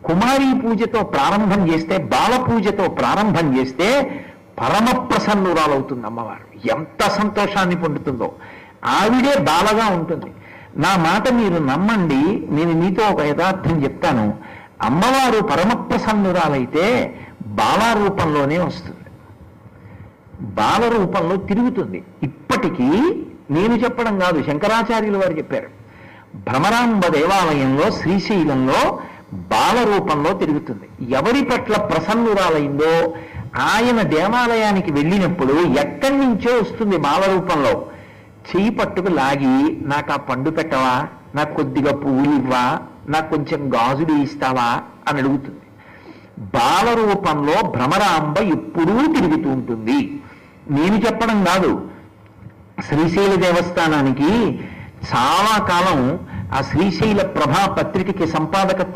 కుమారీ పూజతో ప్రారంభం చేస్తే, బాల పూజతో ప్రారంభం చేస్తే పరమ ప్రసన్నురాలవుతుంది అమ్మవారు. ఎంత సంతోషాన్ని పొందుతుందో. ఆవిడే బాలగా ఉంటుంది. నా మాట మీరు నమ్మండి, నేను మీతో ఒక యథార్థం చెప్తాను. అమ్మవారు పరమ ప్రసన్నురాలైతే బాల రూపంలోనే వస్తుంది, బాల రూపంలో తిరుగుతుంది. ఇప్పటికీ నేను చెప్పడం కాదు, శంకరాచార్యులు వారు చెప్పారు. భ్రమరాంబ దేవాలయంలో శ్రీశైలంలో బాల రూపంలో తిరుగుతుంది. ఎవరి పట్ల ప్రసన్నురాలైందో ఆయన దేవాలయానికి వెళ్ళినప్పుడు ఎక్కడి నుంచో వస్తుంది బాల రూపంలో. చెయ్యి పట్టుకు లాగి, నాకు ఆ పండు పెట్టవా, నాకు కొద్దిగా పువ్వులు ఇవ్వా, నాకు కొంచెం గాజులు ఇస్తావా అని అడుగుతుంది. బాల రూపంలో భ్రమరాంబ ఎప్పుడూ తిరుగుతూ ఉంటుంది. నేను చెప్పడం కాదు. శ్రీశైల దేవస్థానానికి చాలా కాలం ఆ శ్రీశైల ప్రభా పత్రికకి సంపాదకత్వం